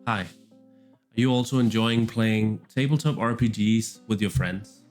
Hi, are you also enjoying playing tabletop RPGs with your friends?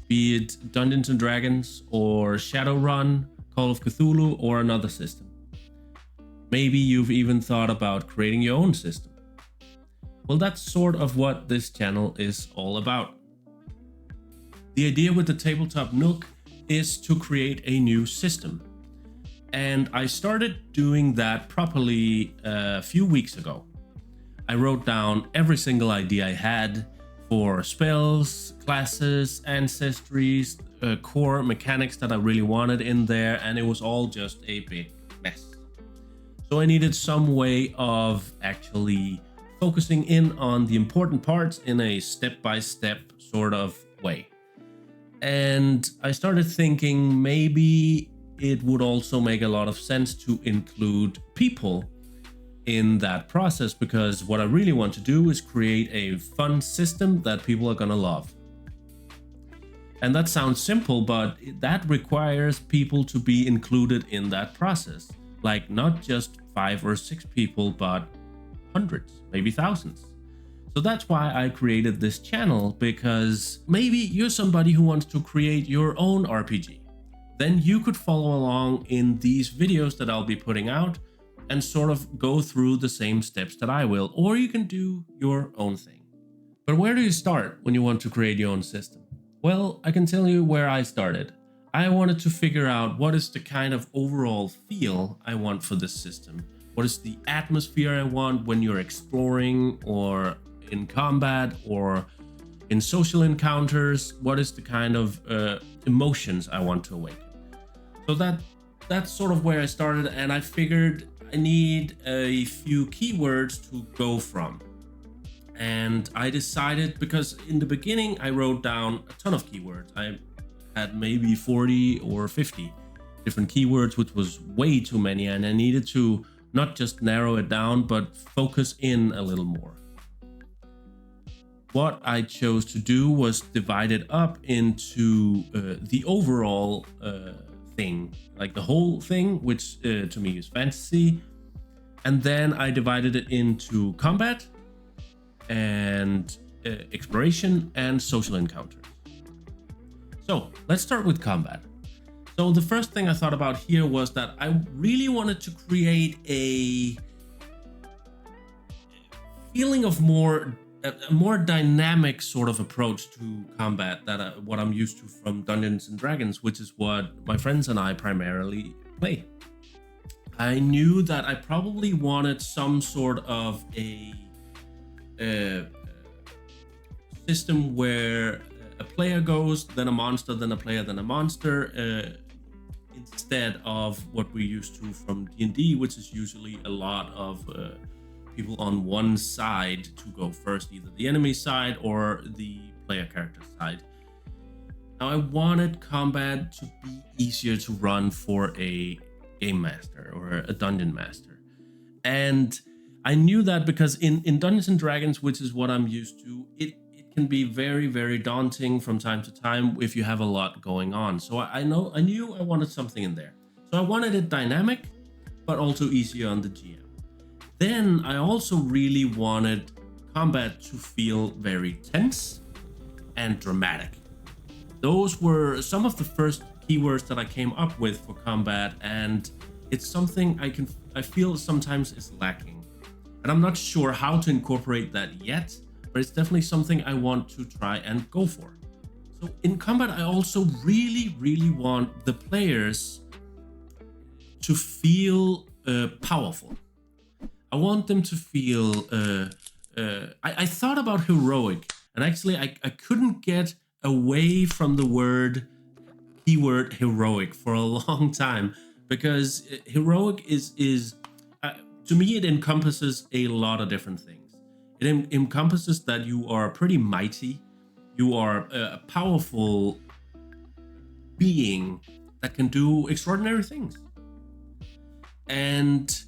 Be it Dungeons and Dragons or Shadowrun, Call of Cthulhu, or another system. Maybe you've even thought about creating your own system. Well, that's sort of what this channel is all about. The idea with the Tabletop Nook is to create a new system. And I started doing that properly a few weeks ago. I wrote down every single idea I had for spells, classes, ancestries, core mechanics that I really wanted in there, and it was all just a big mess. So I needed some way of actually focusing in on the important parts in a step-by-step sort of way. And I started thinking maybe it would also make a lot of sense to include people in that process, because what I really want to do is create a fun system that people are gonna love. And that sounds simple, but that requires people to be included in that process. Like not just 5 or 6 people, but hundreds, maybe thousands. So that's why I created this channel, because maybe you're somebody who wants to create your own RPG. Then you could follow along in these videos that I'll be putting out and sort of go through the same steps that I will, or you can do your own thing. But where do you start when you want to create your own system? Well, I can tell you where I started. I wanted to figure out what is the kind of overall feel I want for this system. What is the atmosphere I want when you're exploring or in combat or in social encounters? What is the kind of emotions I want to awaken? So that's sort of where I started, and I figured I need a few keywords to go from. And I decided, because in the beginning I wrote down a ton of keywords. I had maybe 40 or 50 different keywords, which was way too many, and I needed to not just narrow it down, but focus in a little more. What I chose to do was divide it up into the overall thing, like the whole thing, which to me is fantasy. And then I divided it into combat and exploration and social encounters. So let's start with combat. So the first thing I thought about here was that I really wanted to create a feeling of a more dynamic sort of approach to combat that what I'm used to from Dungeons and Dragons, which is what my friends and I primarily play. I knew that I probably wanted some sort of a system where a player goes, then a monster, then a player, then a monster, instead of what we're used to from D&D, which is usually a lot of people on one side to go first, either the enemy side or the player character side. Now I wanted combat to be easier to run for a game master or a dungeon master. And I knew that because in Dungeons and Dragons, which is what I'm used to, it can be very, very daunting from time to time if you have a lot going on. So I knew I wanted something in there. So I wanted it dynamic, but also easier on the GM. Then I also really wanted combat to feel very tense and dramatic. Those were some of the first keywords that I came up with for combat, and it's something I feel sometimes is lacking. And I'm not sure how to incorporate that yet, but it's definitely something I want to try and go for. So in combat, I also really, really want the players to feel powerful. I want them to feel I thought about heroic, and actually I couldn't get away from the keyword heroic for a long time, because heroic is to me, it encompasses a lot of different things. It encompasses that you are pretty mighty, you are a powerful being that can do extraordinary things. And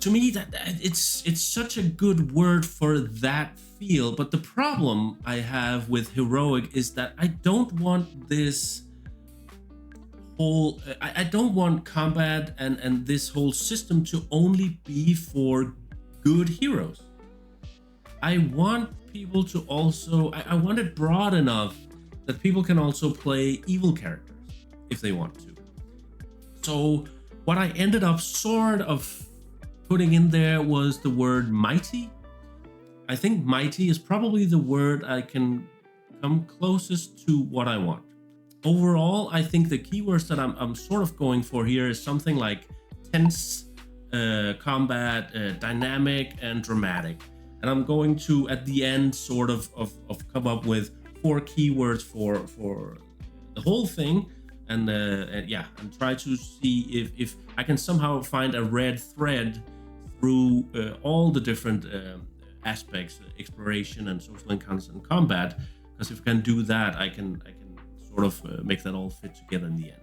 to me, that it's such a good word for that feel. But the problem I have with heroic is that I don't want this whole I don't want combat and this whole system to only be for good heroes. I want people to also, I want it broad enough that people can also play evil characters if they want to. So what I ended up sort of putting in there was the word mighty. I think mighty is probably the word I can come closest to what I want. Overall, I think the keywords that I'm sort of going for here is something like tense, combat, dynamic, and dramatic. And I'm going to, at the end, sort of come up with 4 keywords for the whole thing. And try to see if I can somehow find a red thread through all the different aspects, exploration and social encounters and combat. Because if I can do that, I can sort of make that all fit together in the end.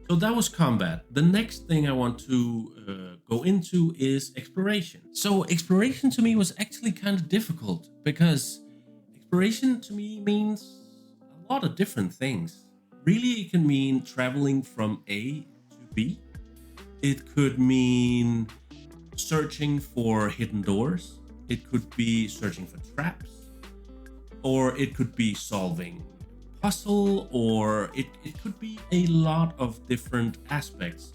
So that was combat. The next thing I want to go into is exploration. So exploration to me was actually kind of difficult because exploration to me means a lot of different things. Really, it can mean traveling from A to B. It could mean searching for hidden doors. It could be searching for traps. Or it could be solving a puzzle, or it could be a lot of different aspects.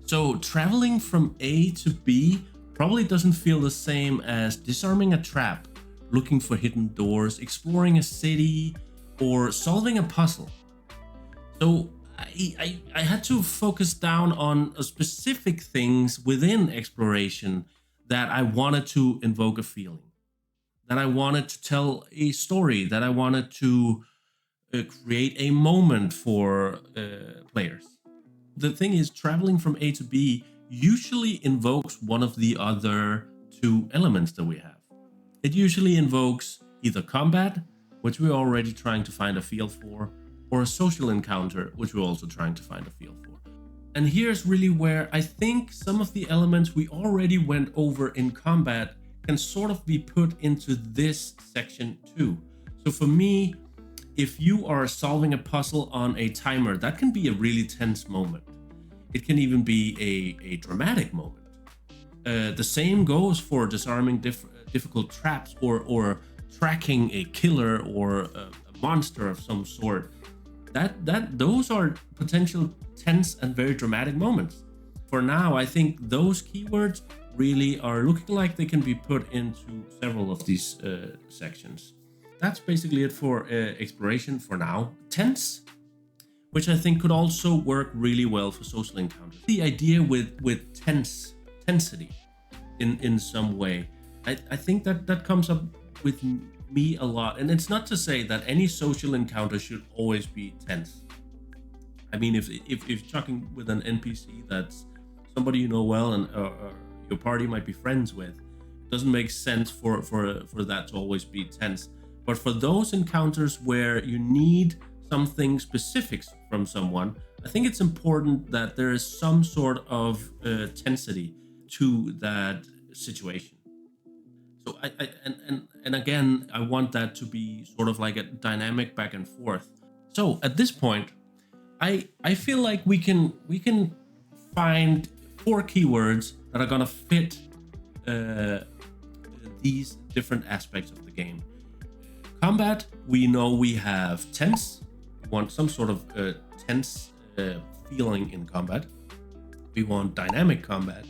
So traveling from A to B probably doesn't feel the same as disarming a trap, looking for hidden doors, exploring a city, or solving a puzzle. So I had to focus down on specific things within exploration that I wanted to invoke a feeling, that I wanted to tell a story, that I wanted to create a moment for players. The thing is, traveling from A to B usually invokes one of the other 2 elements that we have. It usually invokes either combat, which we're already trying to find a feel for, or a social encounter, which we're also trying to find a feel for. And here's really where I think some of the elements we already went over in combat can sort of be put into this section too. So for me, if you are solving a puzzle on a timer, that can be a really tense moment. It can even be a dramatic moment. The same goes for disarming difficult traps or tracking a killer or a monster of some sort. Those are potential tense and very dramatic moments. For now, I think those keywords really are looking like they can be put into several of these sections. That's basically it for exploration for now. Tense, which I think could also work really well for social encounters. The idea with tensity in some way, I think that comes up with me a lot. And it's not to say that any social encounter should always be tense. I mean, if you're talking with an NPC that's somebody you know well and your party might be friends with, it doesn't make sense for that to always be tense. But for those encounters where you need something specific from someone, I think it's important that there is some sort of tensity to that situation. So and again, I want that to be sort of like a dynamic back and forth. So at this point, I feel like we can find 4 keywords that are gonna fit these different aspects of the game. Combat, we know we have tense. We want some sort of tense feeling in combat. We want dynamic combat.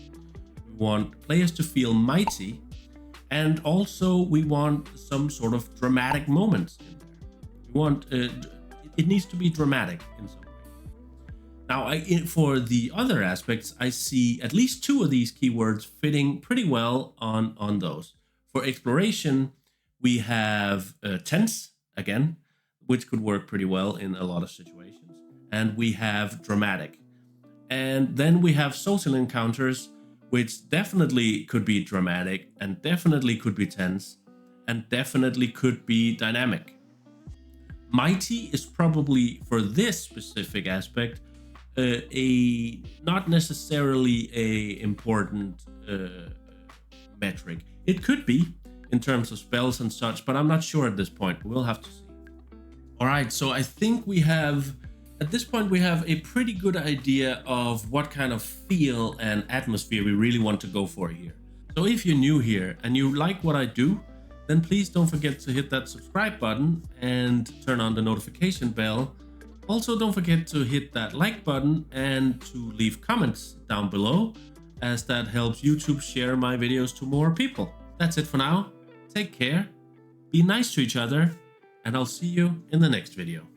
We want players to feel mighty. And also we want some sort of dramatic moments in there. We want it needs to be dramatic in some way. Now, for the other aspects, I see at least 2 of these keywords fitting pretty well on those. For exploration, we have tense again, which could work pretty well in a lot of situations, and we have dramatic, and then we have social encounters, which definitely could be dramatic and definitely could be tense and definitely could be dynamic. Mighty is probably, for this specific aspect, a not necessarily a important metric. It could be in terms of spells and such, but I'm not sure at this point. We'll have to see. All right, so I think we have, at this point, we have a pretty good idea of what kind of feel and atmosphere we really want to go for here. So if you're new here and you like what I do, then please don't forget to hit that subscribe button and turn on the notification bell. Also, don't forget to hit that like button and to leave comments down below, as that helps YouTube share my videos to more people. That's it for now. Take care, be nice to each other, and I'll see you in the next video.